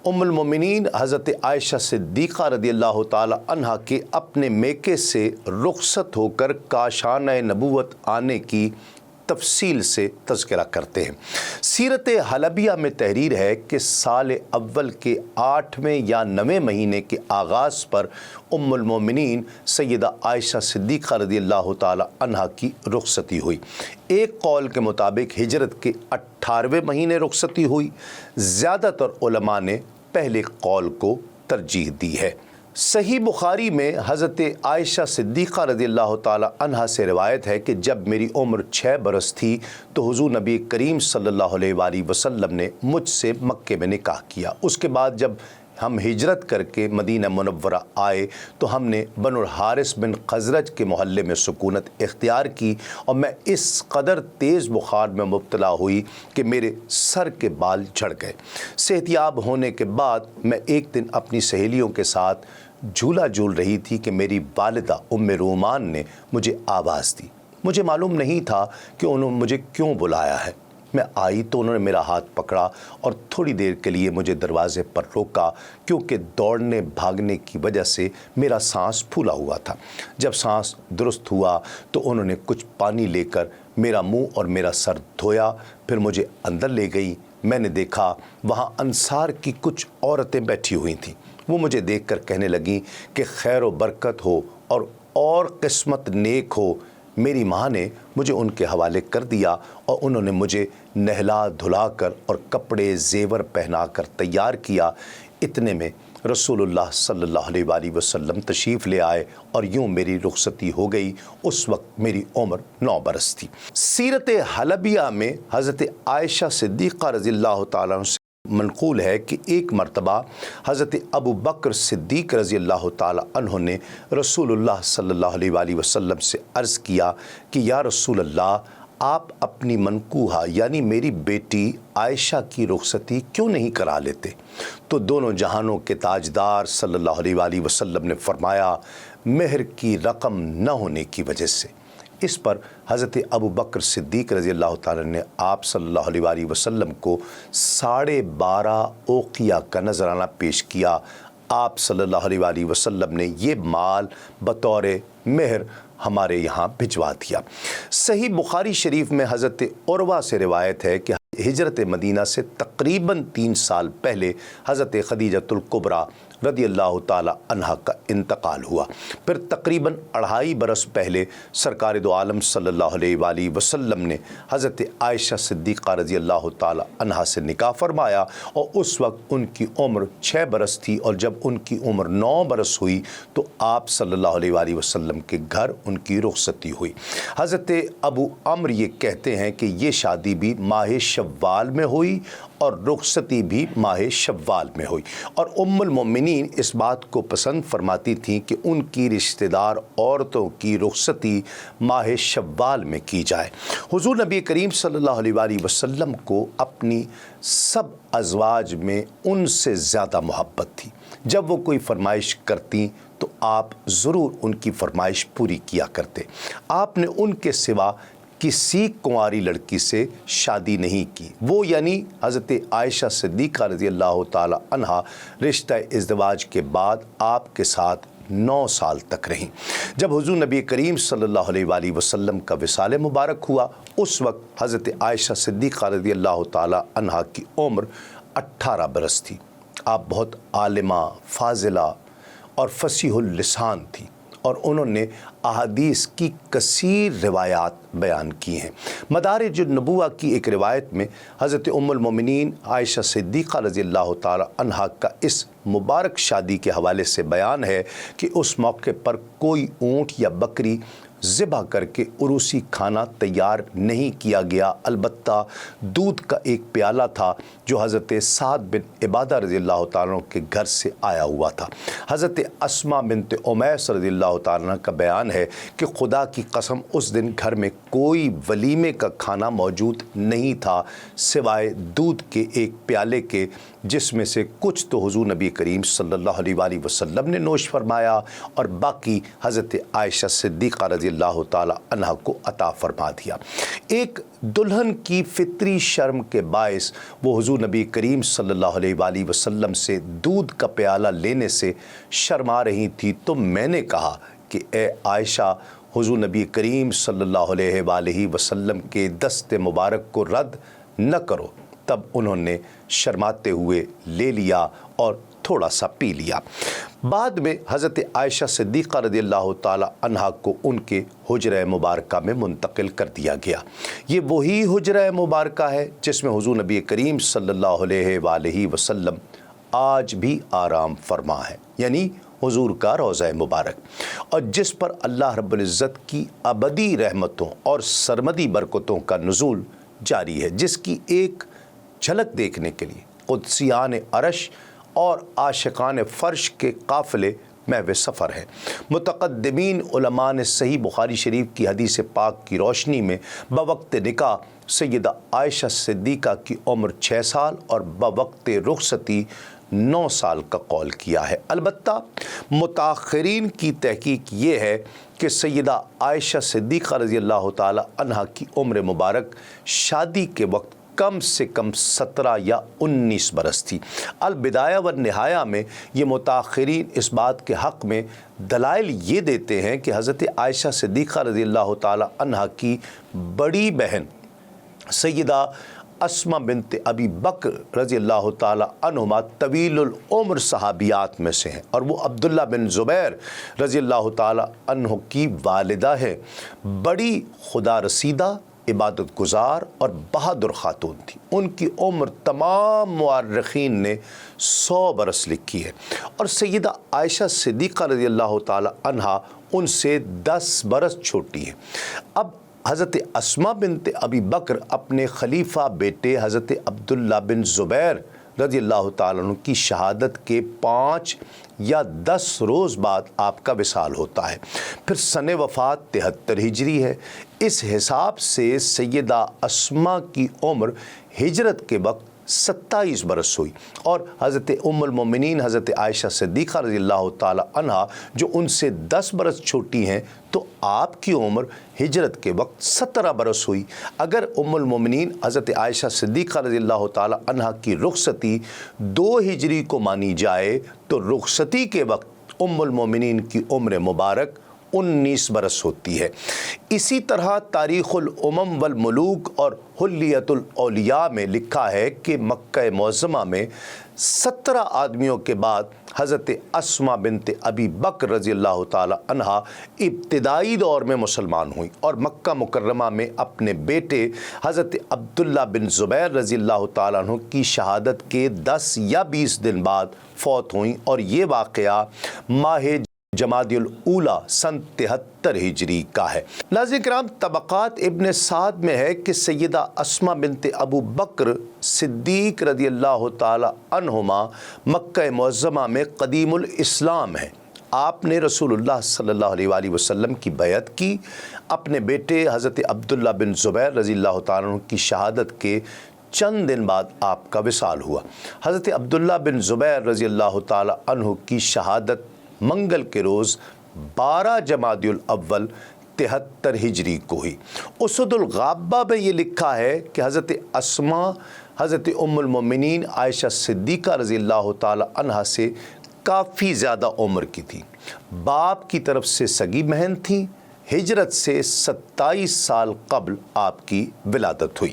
ام المومنین حضرت عائشہ صدیقہ رضی اللہ تعالی عنہا کے اپنے میکے سے رخصت ہو کر کاشانہ نبوت آنے کی تفصیل سے تذکرہ کرتے ہیں۔ سیرت حلبیہ میں تحریر ہے کہ سال اول کے 8ویں یا 9ویں مہینے کے آغاز پر ام المومنین سیدہ عائشہ صدیقہ رضی اللہ تعالی عنہا کی رخصتی ہوئی۔ ایک قول کے مطابق ہجرت کے 18ویں مہینے رخصتی ہوئی۔ زیادہ تر علماء نے پہلے قول کو ترجیح دی ہے۔ صحیح بخاری میں حضرت عائشہ صدیقہ رضی اللہ تعالی عنہا سے روایت ہے کہ جب میری عمر 6 برس تھی تو حضور نبی کریم صلی اللہ علیہ وآلہ وسلم نے مجھ سے مکے میں نکاح کیا۔ اس کے بعد جب ہم ہجرت کر کے مدینہ منورہ آئے تو ہم نے بنو الحارث بن خزرج کے محلے میں سکونت اختیار کی اور میں اس قدر تیز بخار میں مبتلا ہوئی کہ میرے سر کے بال جھڑ گئے۔ صحتیاب ہونے کے بعد میں ایک دن اپنی سہیلیوں کے ساتھ جھولا جھول رہی تھی کہ میری والدہ ام رومان نے مجھے آواز دی۔ مجھے معلوم نہیں تھا کہ انہوں نے مجھے کیوں بلایا ہے۔ میں آئی تو انہوں نے میرا ہاتھ پکڑا اور تھوڑی دیر کے لیے مجھے دروازے پر روکا کیونکہ دوڑنے بھاگنے کی وجہ سے میرا سانس پھولا ہوا تھا۔ جب سانس درست ہوا تو انہوں نے کچھ پانی لے کر میرا منہ اور میرا سر دھویا، پھر مجھے اندر لے گئی۔ میں نے دیکھا وہاں انصار کی کچھ عورتیں بیٹھی ہوئی تھیں۔ وہ مجھے دیکھ کر کہنے لگیں کہ خیر و برکت ہو اور قسمت نیک ہو۔ میری ماں نے مجھے ان کے حوالے کر دیا اور انہوں نے مجھے نہلا دھلا کر اور کپڑے زیور پہنا کر تیار کیا۔ اتنے میں رسول اللہ صلی اللہ علیہ وآلہ وسلم تشریف لے آئے اور یوں میری رخصتی ہو گئی۔ اس وقت میری عمر 9 برس تھی۔ سیرت حلبیہ میں حضرت عائشہ صدیقہ رضی اللہ تعالیٰ عنہ سے منقول ہے کہ ایک مرتبہ حضرت ابو بکر صدیق رضی اللہ تعالی عنہ نے رسول اللہ صلی اللہ علیہ وآلہ وسلم سے عرض کیا کہ یا رسول اللہ، آپ اپنی منکوحہ یعنی میری بیٹی عائشہ کی رخصتی کیوں نہیں کرا لیتے؟ تو دونوں جہانوں کے تاجدار صلی اللہ علیہ وآلہ وسلم نے فرمایا، مہر کی رقم نہ ہونے کی وجہ سے۔ اس پر حضرت ابو بکر صدیق رضی اللہ تعالیٰ نے آپ صلی اللہ علیہ وآلہ وسلم کو 12.5 اوقیہ کا نذرانہ پیش کیا۔ آپ صلی اللہ علیہ وآلہ وسلم نے یہ مال بطور مہر ہمارے یہاں بھجوا دیا۔ صحیح بخاری شریف میں حضرت عروہ سے روایت ہے کہ ہجرت مدینہ سے تقریباً 3 سال پہلے حضرت خدیجۃ الکبریٰ رضی اللہ تعالی عنہا کا انتقال ہوا۔ پھر تقریباً 2.5 برس پہلے سرکار دو عالم صلی اللہ علیہ وآلہ وسلم نے حضرت عائشہ صدیقہ رضی اللہ تعالی عنہا سے نکاح فرمایا اور اس وقت ان کی عمر 6 برس تھی، اور جب ان کی عمر 9 برس ہوئی تو آپ صلی اللہ علیہ وآلہ وسلم کے گھر ان کی رخصتی ہوئی۔ حضرت ابو عمرو یہ کہتے ہیں کہ یہ شادی بھی ماہ شوال میں ہوئی اور رخصتی بھی ماہ شوال میں ہوئی، اور ام المومنین اس بات کو پسند فرماتی تھیں کہ ان کی رشتہ دار عورتوں کی رخصتی ماہ شوال میں کی جائے۔ حضور نبی کریم صلی اللہ علیہ وآلہ وسلم کو اپنی سب ازواج میں ان سے زیادہ محبت تھی۔ جب وہ کوئی فرمائش کرتی تو آپ ضرور ان کی فرمائش پوری کیا کرتے۔ آپ نے ان کے سوا کسی کنواری لڑکی سے شادی نہیں کی۔ وہ یعنی حضرت عائشہ صدیقہ رضی اللہ تعالی عنہا رشتہ ازدواج کے بعد آپ کے ساتھ 9 سال تک رہیں۔ جب حضور نبی کریم صلی اللہ علیہ وآلہ وسلم کا وصال مبارک ہوا، اس وقت حضرت عائشہ صدیقہ رضی اللہ تعالی عنہا کی عمر 18 برس تھی۔ آپ بہت عالمہ، فاضلہ اور فصیح اللسان تھی، اور انہوں نے احادیث کی کثیر روایات بیان کی ہیں۔ مدارج النبوہ کی ایک روایت میں حضرت ام المومنین عائشہ صدیقہ رضی اللہ تعالی عنہا کا اس مبارک شادی کے حوالے سے بیان ہے کہ اس موقع پر کوئی اونٹ یا بکری ذبح کر کے عروسی کھانا تیار نہیں کیا گیا، البتہ دودھ کا ایک پیالہ تھا جو حضرت سعد بن عبادہ رضی اللہ تعالیٰ عنہ کے گھر سے آیا ہوا تھا۔ حضرت اسماء بنت امیس رضی اللہ تعالیٰ عنہ کا بیان ہے کہ خدا کی قسم اس دن گھر میں کوئی ولیمے کا کھانا موجود نہیں تھا سوائے دودھ کے ایک پیالے کے، جس میں سے کچھ تو حضور نبی کریم صلی اللہ علیہ وآلہ وسلم نے نوش فرمایا اور باقی حضرت عائشہ صدیقہ رضی اللہ تعالی عنہ کو عطا فرما دیا۔ ایک دلہن کی فطری شرم کے باعث وہ حضور نبی کریم صلی اللہ علیہ وآلہ وسلم سے دودھ کا پیالہ لینے سے شرما رہی تھی، تو میں نے کہا کہ اے عائشہ، حضور نبی کریم صلی اللہ علیہ وآلہ وسلم کے دست مبارک کو رد نہ کرو۔ تب انہوں نے شرماتے ہوئے لے لیا اور تھوڑا سا پی لیا۔ بعد میں حضرت عائشہ صدیقہ رضی اللہ تعالی عنہا کو ان کے حجرہ مبارکہ میں منتقل کر دیا گیا۔ یہ وہی حجرہ مبارکہ ہے جس میں حضور نبی کریم صلی اللہ علیہ وآلہ وسلم آج بھی آرام فرما ہے، یعنی حضور کا روضہ مبارک، اور جس پر اللہ رب العزت کی ابدی رحمتوں اور سرمدی برکتوں کا نزول جاری ہے، جس کی ایک جھلک دیکھنے کے لیے قدسیان عرش اور عاشقان فرش کے قافلے محو سفر ہیں۔ متقدمین علماء نے صحیح بخاری شریف کی حدیث پاک کی روشنی میں بوقت نکاح سیدہ عائشہ صدیقہ کی عمر 6 سال اور بوقت رخصتی 9 سال کا قول کیا ہے۔ البتہ متاخرین کی تحقیق یہ ہے کہ سیدہ عائشہ صدیقہ رضی اللہ تعالی عنہا کی عمر مبارک شادی کے وقت کم سے کم 17 یا 19 برس تھی۔ البدایہ والنہایہ میں یہ متاخرین اس بات کے حق میں دلائل یہ دیتے ہیں کہ حضرت عائشہ صدیقہ رضی اللہ تعالی عنہا کی بڑی بہن سیدہ اسماء بنت ابی بکر رضی اللہ تعالی عنہما طویل العمر صحابیات میں سے ہیں، اور وہ عبداللہ بن زبیر رضی اللہ تعالی عنہ کی والدہ ہے۔ بڑی خدا رسیدہ، عبادت گزار اور بہادر خاتون تھی۔ ان کی عمر تمام مورخین نے 100 برس لکھی ہے، اور سیدہ عائشہ صدیقہ رضی اللہ تعالی عنہا ان سے 10 برس چھوٹی ہے۔ اب حضرت اسماء بنت ابی بکر اپنے خلیفہ بیٹے حضرت عبداللہ بن زبیر رضی اللہ تعالیٰ عنہ کی شہادت کے 5 یا 10 روز بعد آپ کا وصال ہوتا ہے۔ پھر سن وفات 73 ہجری ہے۔ اس حساب سے سیدہ اسماء کی عمر ہجرت کے وقت 27 برس ہوئی، اور حضرت ام المومنین حضرت عائشہ صدیقہ رضی اللہ تعالی عنہا جو ان سے 10 برس چھوٹی ہیں، تو آپ کی عمر ہجرت کے وقت 17 برس ہوئی۔ اگر ام المومنین حضرت عائشہ صدیقہ رضی اللہ تعالی عنہا کی رخصتی 2 ہجری کو مانی جائے تو رخصتی کے وقت ام المومنین کی عمر مبارک 19 برس ہوتی ہے۔ اسی طرح تاریخ الامم والملوک اور حلیت الاولیاء میں لکھا ہے کہ مکہ معظمہ میں 17 آدمیوں کے بعد حضرت اسماء بنت ابی بکر رضی اللہ تعالی عنہا ابتدائی دور میں مسلمان ہوئیں، اور مکہ مکرمہ میں اپنے بیٹے حضرت عبداللہ بن زبیر رضی اللہ تعالیٰ عنہ کی شہادت کے 10 یا 20 دن بعد فوت ہوئیں، اور یہ واقعہ ماہ جمادی الاولیٰ سن 73 ہجری کا ہے۔ ناظرین کرام، طبقات ابن سعد میں ہے کہ سیدہ اسماء بنت ابو بکر صدیق رضی اللہ تعالی عنہما مکہ معظمہ میں قدیم الاسلام ہیں۔ آپ نے رسول اللہ صلی اللہ علیہ وآلہ وسلم کی بیعت کی۔ اپنے بیٹے حضرت عبداللہ بن زبیر رضی اللہ تعالیٰ عنہ کی شہادت کے چند دن بعد آپ کا وصال ہوا۔ حضرت عبداللہ بن زبیر رضی اللہ تعالی عنہ کی شہادت منگل کے روز 12 جمادی الاول 73 ہجری کو ہوئی۔ اسد الغابہ میں یہ لکھا ہے کہ حضرت اسماء حضرت ام المومنین عائشہ صدیقہ رضی اللہ تعالی عنہا سے کافی زیادہ عمر کی تھی، باپ کی طرف سے سگی بہن تھیں۔ ہجرت سے 27 سال قبل آپ کی ولادت ہوئی۔